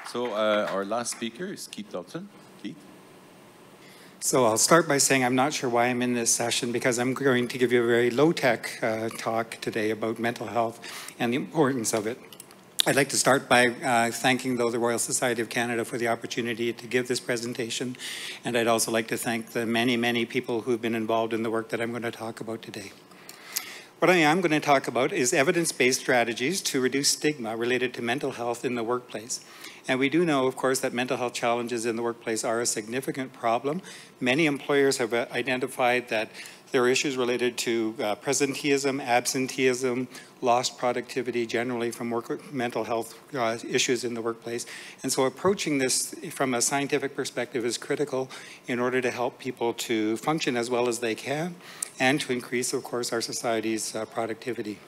So our last speaker is Dobson. Keith. So I'll start by saying I'm not sure why I'm in this session, because I'm going to give you a very low-tech talk today about mental health and the importance of it. I'd like to start by thanking, though, the Royal Society of Canada for the opportunity to give this presentation, and I'd also like to thank the many, many people who've been involved in the work that I'm going to talk about today. What I am going to talk about is evidence-based strategies to reduce stigma related to mental health in the workplace. And we do know, of course, that mental health challenges in the workplace are a significant problem. Many employers have identified that there are issues related to presenteeism, absenteeism, lost productivity generally from mental health issues in the workplace. And so approaching this from a scientific perspective is critical in order to help people to function as well as they can and to increase, of course, our society's productivity.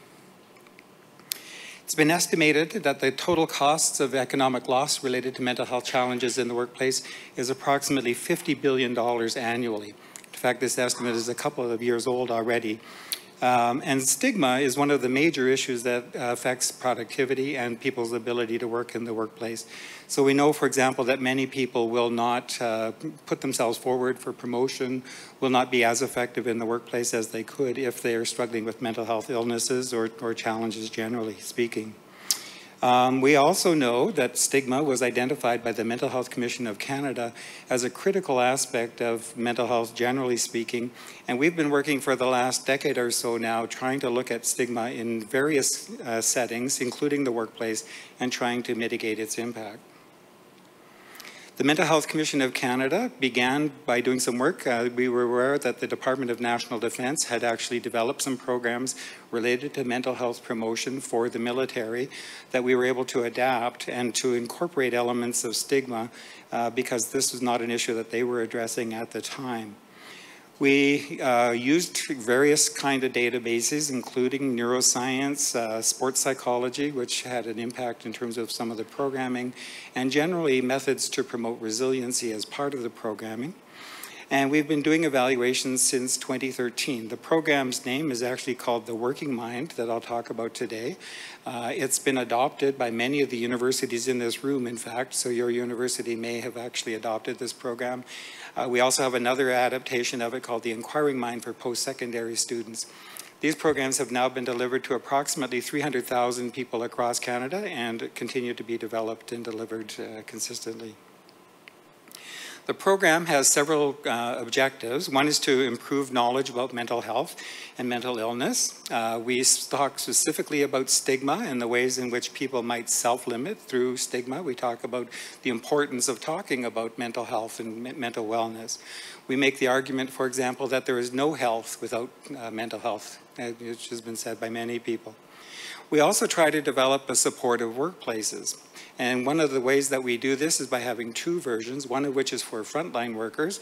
It's been estimated that the total costs of economic loss related to mental health challenges in the workplace is approximately $50 billion annually. In fact, this estimate is a couple of years old already. And stigma is one of the major issues that affects productivity and people's ability to work in the workplace. So we know, for example, that many people will not put themselves forward for promotion, will not be as effective in the workplace as they could if they are struggling with mental health illnesses or challenges generally speaking. We also know that stigma was identified by the Mental Health Commission of Canada as a critical aspect of mental health generally speaking, and we've been working for the last decade or so now trying to look at stigma in various settings, including the workplace, and trying to mitigate its impact. The Mental Health Commission of Canada began by doing some work. We were aware that the Department of National Defence had actually developed some programs related to mental health promotion for the military that we were able to adapt and to incorporate elements of stigma because this was not an issue that they were addressing at the time. We used various kind of databases, including neuroscience, sports psychology, which had an impact in terms of some of the programming, and generally methods to promote resiliency as part of the programming. And we've been doing evaluations since 2013. The program's name is actually called The Working Mind, that I'll talk about today. It's been adopted by many of the universities in this room, in fact, so your university may have actually adopted this program. We also have another adaptation of it called The Inquiring Mind for post-secondary students. These programs have now been delivered to approximately 300,000 people across Canada and continue to be developed and delivered consistently. The program has several objectives. One is to improve knowledge about mental health and mental illness. We talk specifically about stigma and the ways in which people might self-limit through stigma. We talk about the importance of talking about mental health and mental wellness. We make the argument, for example, that there is no health without mental health, which has been said by many people. We also try to develop a supportive workplaces. And one of the ways that we do this is by having two versions, one of which is for frontline workers.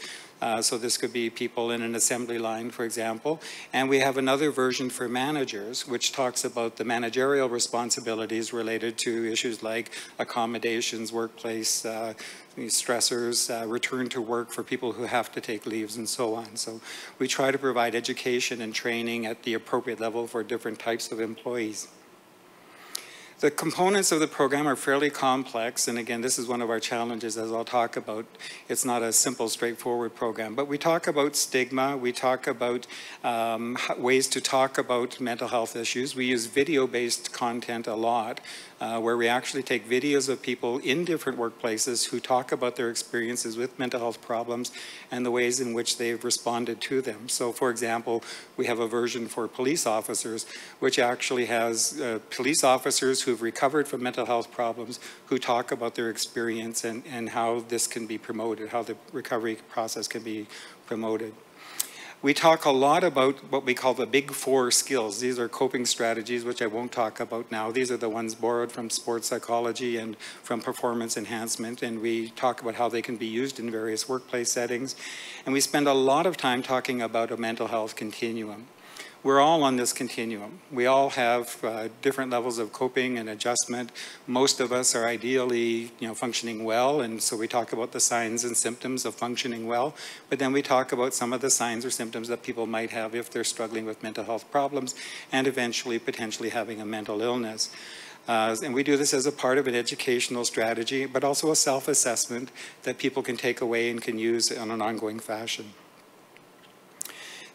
So this could be people in an assembly line, for example. And we have another version for managers, which talks about the managerial responsibilities related to issues like accommodations, workplace stressors, return to work for people who have to take leaves, and so on. So we try to provide education and training at the appropriate level for different types of employees. The components of the program are fairly complex, and again, this is one of our challenges, as I'll talk about. It's not a simple, straightforward program, but we talk about stigma, we talk about ways to talk about mental health issues. We use video-based content a lot, where we actually take videos of people in different workplaces who talk about their experiences with mental health problems and the ways in which they've responded to them. So, for example, we have a version for police officers, which actually has police officers who've recovered from mental health problems who talk about their experience and how this can be promoted, how the recovery process can be promoted. We talk a lot about what we call the big four skills. These are coping strategies, which I won't talk about now. These are the ones borrowed from sports psychology and from performance enhancement, and we talk about how they can be used in various workplace settings. And we spend a lot of time talking about a mental health continuum. We're all on this continuum. We all have different levels of coping and adjustment. Most of us are ideally, functioning well, and so we talk about the signs and symptoms of functioning well, but then we talk about some of the signs or symptoms that people might have if they're struggling with mental health problems and eventually potentially having a mental illness. And we do this as a part of an educational strategy, but also a self-assessment that people can take away and can use in an ongoing fashion.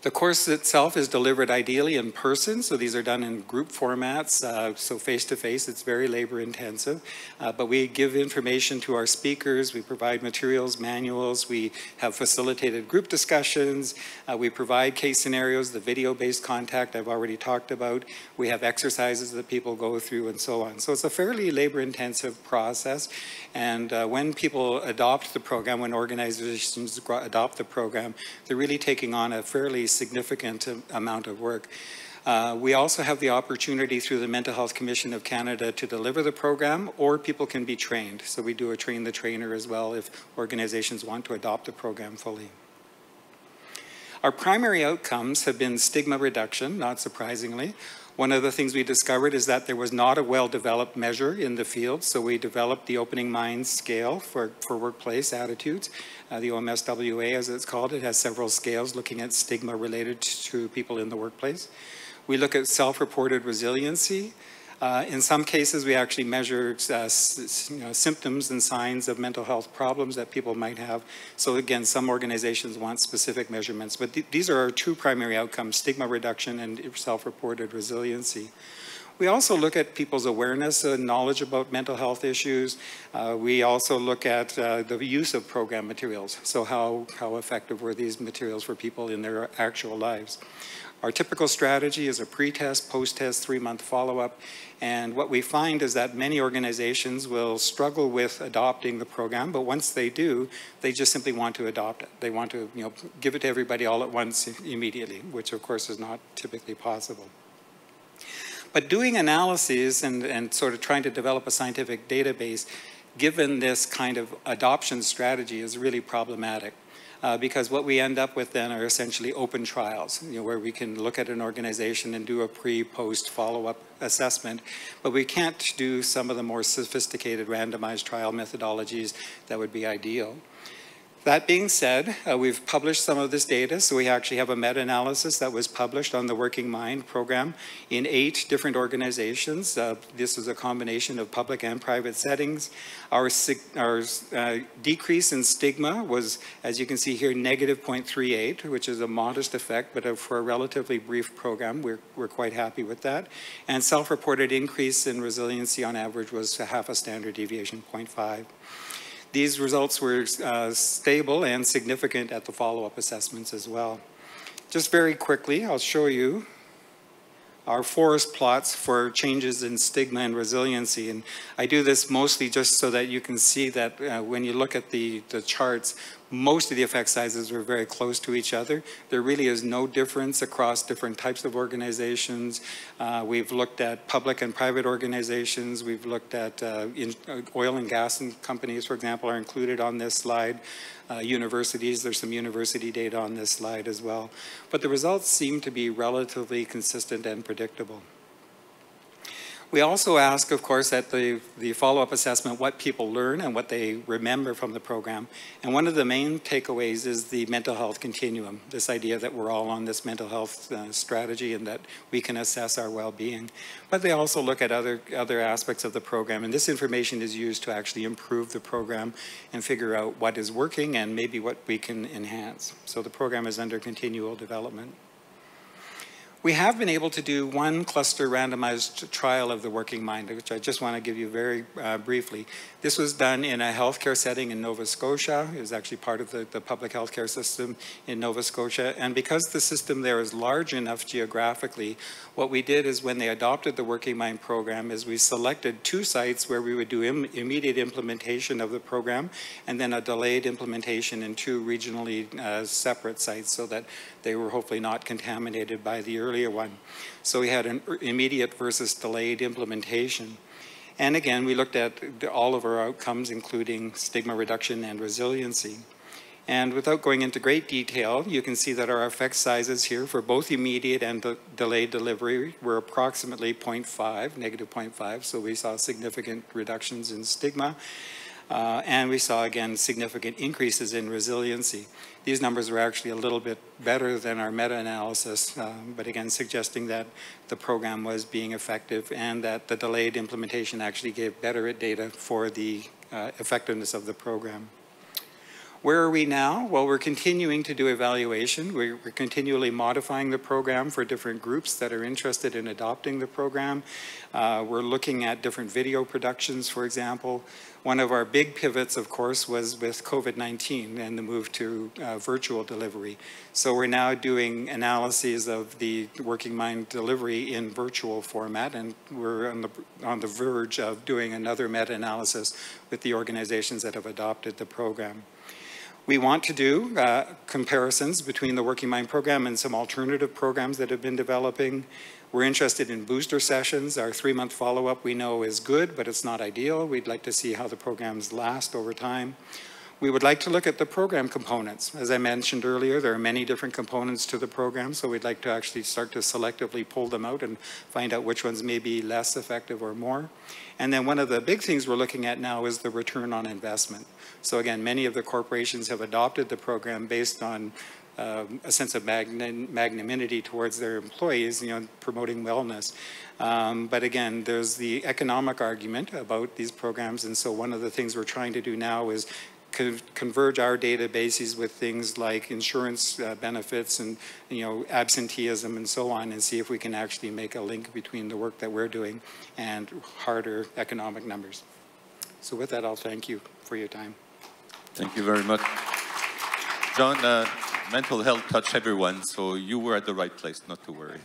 The course itself is delivered ideally in person, so these are done in group formats, so face-to-face, it's very labor-intensive. But we give information to our speakers, we provide materials, manuals, we have facilitated group discussions, we provide case scenarios, the video-based contact I've already talked about, we have exercises that people go through and so on. So it's a fairly labor-intensive process, and when people adopt the program, when organizations adopt the program, they're really taking on a fairly significant amount of work. We also have the opportunity through the Mental Health Commission of Canada to deliver the program, or people can be trained. So we do a train the trainer as well if organizations want to adopt the program fully. Our primary outcomes have been stigma reduction, not surprisingly. One of the things we discovered is that there was not a well-developed measure in the field, so we developed the Opening Minds Scale for workplace attitudes. The OMSWA, as it's called, it has several scales looking at stigma related to people in the workplace. We look at self-reported resiliency. In some cases, we actually measure symptoms and signs of mental health problems that people might have. So again, some organizations want specific measurements, but these are our two primary outcomes, stigma reduction and self-reported resiliency. We also look at people's awareness and knowledge about mental health issues. We also look at the use of program materials. So how effective were these materials for people in their actual lives? Our typical strategy is a pre-test, post-test, 3-month follow-up. And what we find is that many organizations will struggle with adopting the program, but once they do, they just simply want to adopt it. They want to give it to everybody all at once immediately, which of course is not typically possible. But doing analyses and sort of trying to develop a scientific database, given this kind of adoption strategy, is really problematic. Because what we end up with then are essentially open trials, where we can look at an organization and do a pre-post follow-up assessment, but we can't do some of the more sophisticated randomized trial methodologies that would be ideal. That being said, we've published some of this data, so we actually have a meta-analysis that was published on the Working Mind program in 8 different organizations. This is a combination of public and private settings. Our decrease in stigma was, as you can see here, negative 0.38, which is a modest effect, but for a relatively brief program, we're quite happy with that. And self-reported increase in resiliency on average was half a standard deviation, 0.5. These results were stable and significant at the follow-up assessments as well. Just very quickly, I'll show you our forest plots for changes in stigma and resiliency. And I do this mostly just so that you can see that when you look at the charts, most of the effect sizes are very close to each other. There really is no difference across different types of organizations. We've looked at public and private organizations. We've looked at oil and gas companies, for example, are included on this slide. Universities, there's some university data on this slide as well. But the results seem to be relatively consistent and predictable. We also ask, of course, at the follow-up assessment what people learn and what they remember from the program. And one of the main takeaways is the mental health continuum, this idea that we're all on this mental health strategy and that we can assess our well-being. But they also look at other aspects of the program, and this information is used to actually improve the program and figure out what is working and maybe what we can enhance. So the program is under continual development. We have been able to do one cluster randomized trial of the Working Mind, which I just want to give you very briefly. This was done in a healthcare setting in Nova Scotia. It was actually part of the public healthcare system in Nova Scotia. And because the system there is large enough geographically, what we did is when they adopted the Working Mind program is we selected 2 sites where we would do immediate implementation of the program and then a delayed implementation in 2 regionally separate sites so that they were hopefully not contaminated by the earlier one. So we had an immediate versus delayed implementation. And again, we looked at all of our outcomes, including stigma reduction and resiliency. And without going into great detail, you can see that our effect sizes here for both immediate and delayed delivery were approximately 0.5, negative 0.5, so we saw significant reductions in stigma. And we saw, again, significant increases in resiliency. These numbers were actually a little bit better than our meta-analysis, but again, suggesting that the program was being effective and that the delayed implementation actually gave better data for the effectiveness of the program. Where are we now? Well, we're continuing to do evaluation. We're continually modifying the program for different groups that are interested in adopting the program. We're looking at different video productions, for example. One of our big pivots, of course, was with COVID-19 and the move to virtual delivery. So we're now doing analyses of the Working Mind delivery in virtual format, and we're on the verge of doing another meta-analysis with the organizations that have adopted the program. We want to do comparisons between the Working Mind program and some alternative programs that have been developing. We're interested in booster sessions. Our 3-month follow-up we know is good, but it's not ideal. We'd like to see how the programs last over time. We would like to look at the program components. As I mentioned earlier, there are many different components to the program, so we'd like to actually start to selectively pull them out and find out which ones may be less effective or more. And then one of the big things we're looking at now is the return on investment. So again, many of the corporations have adopted the program based on a sense of magnanimity towards their employees, promoting wellness. But again, there's the economic argument about these programs, and so one of the things we're trying to do now is converge our databases with things like insurance benefits and absenteeism and so on, and see if we can actually make a link between the work that we're doing and harder economic numbers. So with that, I'll thank you for your time. Thank you very much. John, mental health touched everyone, so you were at the right place, not to worry.